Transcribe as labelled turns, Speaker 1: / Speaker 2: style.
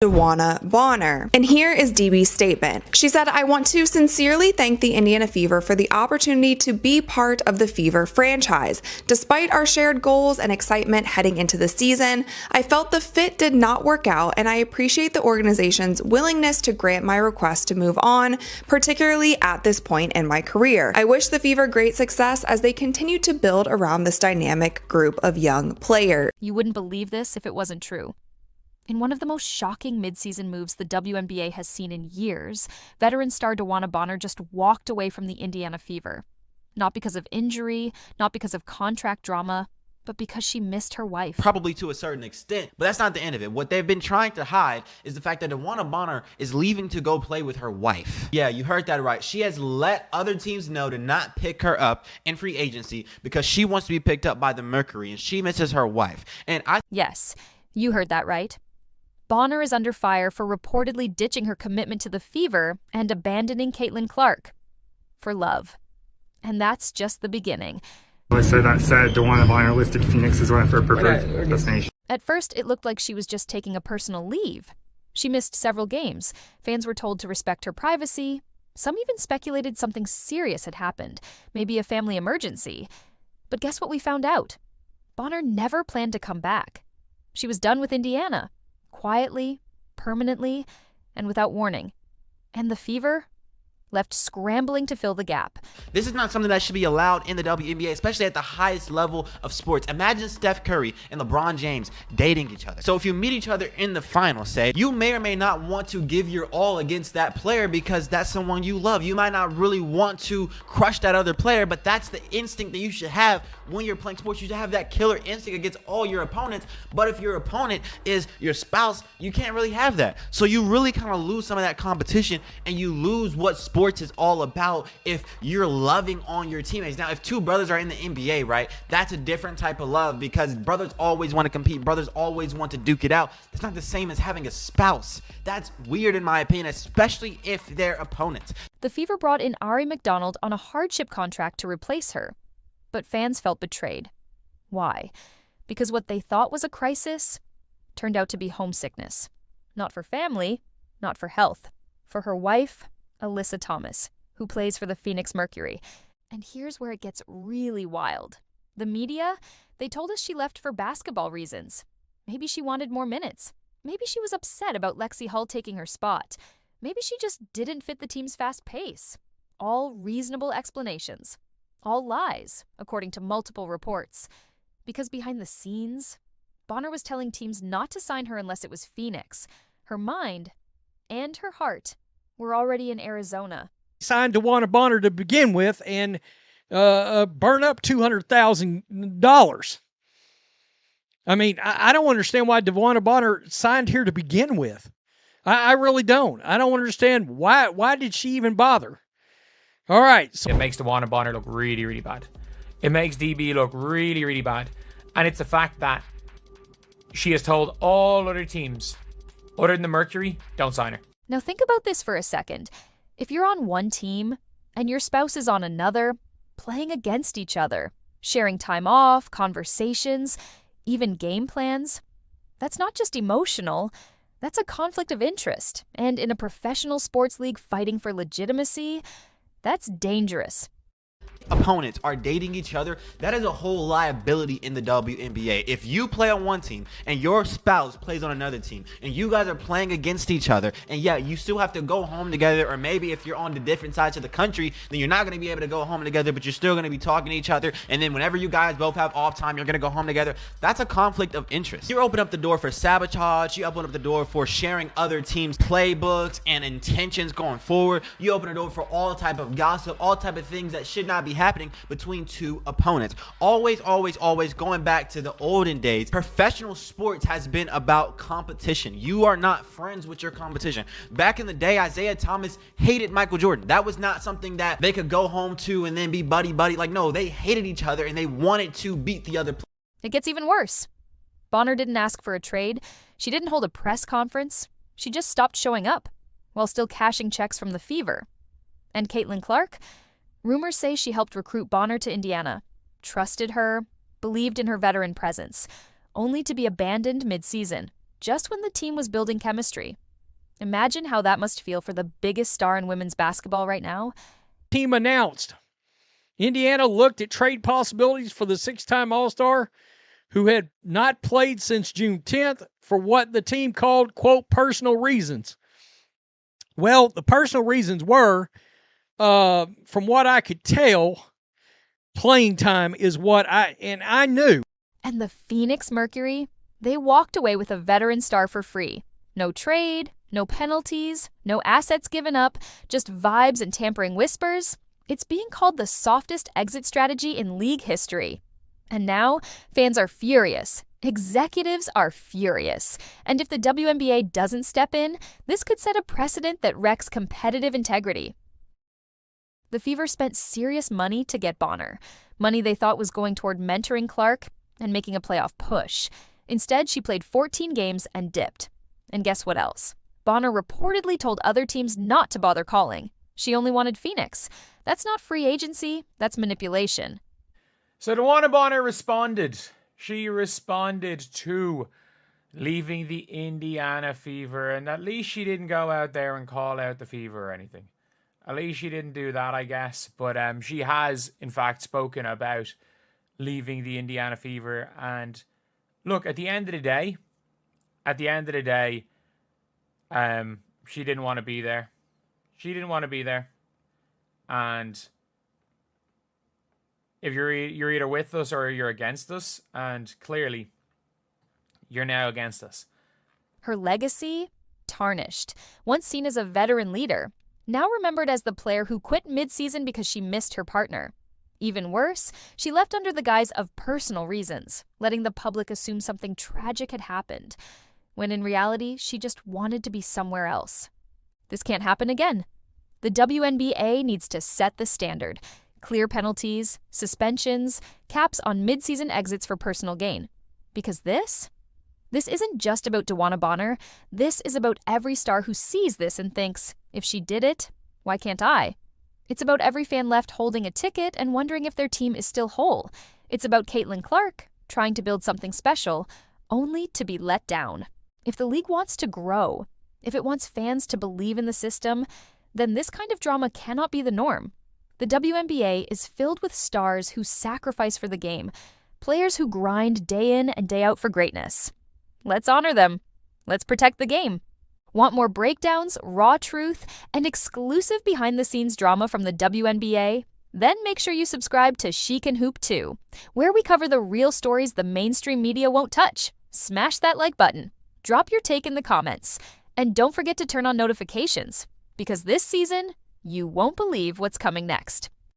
Speaker 1: DeWanna Bonner. And here is DB's statement. She said, "I want to sincerely thank the Indiana Fever for the opportunity to be part of the Fever franchise. Despite our shared goals and excitement heading into the season, I felt the fit did not work out, and I appreciate the organization's willingness to grant my request to move on, particularly at this point in my career. I wish the Fever great success as they continue to build around this dynamic group of young players."
Speaker 2: You wouldn't believe this if it wasn't true. In one of the most shocking midseason moves the WNBA has seen in years, veteran star DeWanna Bonner just walked away from the Indiana Fever. Not because of injury, not because of contract drama, but because she missed her wife.
Speaker 3: Probably to a certain extent, but that's not the end of it. What they've been trying to hide is the fact that DeWanna Bonner is leaving to go play with her wife. Yeah, you heard that right. She has let other teams know to not pick her up in free agency because she wants to be picked up by the Mercury and she misses her wife.
Speaker 2: Yes, you heard that right. Bonner is under fire for reportedly ditching her commitment to the Fever and abandoning Caitlin Clark for love. And that's just the beginning.
Speaker 4: So that said, DeWanna Bonner listed Phoenix as one of her preferred destinations.
Speaker 2: At first, it looked like she was just taking a personal leave. She missed several games. Fans were told to respect her privacy. Some even speculated something serious had happened, maybe a family emergency. But guess what we found out? Bonner never planned to come back. She was done with Indiana. Quietly, permanently, and without warning. And the Fever left scrambling to fill the gap.
Speaker 3: This is not something that should be allowed in the WNBA, especially at the highest level of sports. Imagine Steph Curry and LeBron James dating each other. So if you meet each other in the final, say, you may or may not want to give your all against that player because that's someone you love. You might not really want to crush that other player, but that's the instinct that you should have when you're playing sports. You should have that killer instinct against all your opponents. But if your opponent is your spouse, you can't really have that. So you really kind of lose some of that competition and you lose what sports is all about if you're loving on your teammates. Now, if two brothers are in the NBA, right, that's a different type of love because brothers always want to compete. Brothers always want to duke it out. It's not the same as having a spouse. That's weird in my opinion, especially if they're opponents.
Speaker 2: The Fever brought in Ari McDonald on a hardship contract to replace her, but fans felt betrayed. Why? Because what they thought was a crisis turned out to be homesickness. Not for family, not for health, for her wife, Alyssa Thomas, who plays for the Phoenix Mercury. And here's where it gets really wild. The media, they told us she left for basketball reasons. Maybe she wanted more minutes. Maybe she was upset about Lexi Hull taking her spot. Maybe she just didn't fit the team's fast pace. All reasonable explanations. All lies, according to multiple reports. Because behind the scenes, Bonner was telling teams not to sign her unless it was Phoenix. Her mind and her heart were already in Arizona.
Speaker 5: Signed DeWanna Bonner to begin with and burn up $200,000. I mean, I don't understand why DeWanna Bonner signed here to begin with. I really don't. I don't understand why did she even bother? All right.
Speaker 6: So it makes DeWanna Bonner look really, really bad. It makes DB look really, really bad. And it's the fact that she has told all other teams, other than the Mercury, don't sign her.
Speaker 2: Now think about this for a second. If you're on one team and your spouse is on another, playing against each other, sharing time off, conversations, even game plans, that's not just emotional, that's a conflict of interest. And in a professional sports league fighting for legitimacy, that's dangerous.
Speaker 3: Opponents are dating each other, that is a whole liability in the WNBA. If you play on one team and your spouse plays on another team and you guys are playing against each other, and yeah, you still have to go home together, or maybe if you're on the different sides of the country, then you're not going to be able to go home together, but you're still going to be talking to each other, and then whenever you guys both have off time, you're going to go home together. That's a conflict of interest. You open up the door for sabotage, you open up the door for sharing other teams' playbooks and intentions going forward, you open the door for all type of gossip, all type of things that should not be happening between two opponents. Always going back to the olden days, professional sports has been about competition. You are not friends with your competition. Back in the day, Isaiah Thomas hated Michael Jordan. That was not something that they could go home to and then be buddy. Like, no, they hated each other and they wanted to beat the other player.
Speaker 2: It gets even worse. Bonner didn't ask for a trade. She didn't hold a press conference. She just stopped showing up while still cashing checks from the Fever. And Caitlin Clark? Rumors say she helped recruit Bonner to Indiana, trusted her, believed in her veteran presence, only to be abandoned mid-season. just when the team was building chemistry. Imagine how that must feel for the biggest star in women's basketball right now.
Speaker 5: Team announced. Indiana looked at trade possibilities for the six-time All-Star who had not played since June 10th for what the team called, quote, personal reasons. Well, the personal reasons were, from what I could tell, playing time is what I knew.
Speaker 2: And the Phoenix Mercury, they walked away with a veteran star for free. No trade, no penalties, no assets given up, just vibes and tampering whispers. It's being called the softest exit strategy in league history. And now, fans are furious. Executives are furious. And if the WNBA doesn't step in, this could set a precedent that wrecks competitive integrity. The Fever spent serious money to get Bonner, money they thought was going toward mentoring Clark and making a playoff push. Instead, she played 14 games and dipped. And guess what else? Bonner reportedly told other teams not to bother calling. She only wanted Phoenix. That's not free agency, that's manipulation.
Speaker 6: So DeWanna Bonner responded. She responded to leaving the Indiana Fever, and at least she didn't go out there and call out the Fever or anything. At least she didn't do that, I guess. But she has, in fact, spoken about leaving the Indiana Fever. And look, at the end of the day, she didn't want to be there. She didn't want to be there. And if you're either with us or you're against us, and clearly you're now against us.
Speaker 2: Her legacy? Tarnished. Once seen as a veteran leader, now remembered as the player who quit mid-season because she missed her partner. Even worse, she left under the guise of personal reasons, letting the public assume something tragic had happened, when in reality, she just wanted to be somewhere else. This can't happen again. The WNBA needs to set the standard. Clear penalties, suspensions, caps on mid-season exits for personal gain. Because this isn't just about DeWanna Bonner. This is about every star who sees this and thinks, if she did it, why can't I? It's about every fan left holding a ticket and wondering if their team is still whole. It's about Caitlin Clark trying to build something special, only to be let down. If the league wants to grow, if it wants fans to believe in the system, then this kind of drama cannot be the norm. The WNBA is filled with stars who sacrifice for the game, players who grind day in and day out for greatness. Let's honor them. Let's protect the game. Want more breakdowns, raw truth, and exclusive behind-the-scenes drama from the WNBA? Then make sure you subscribe to She Can Hoop Too, where we cover the real stories the mainstream media won't touch. Smash that like button. Drop your take in the comments. And don't forget to turn on notifications, because this season, you won't believe what's coming next.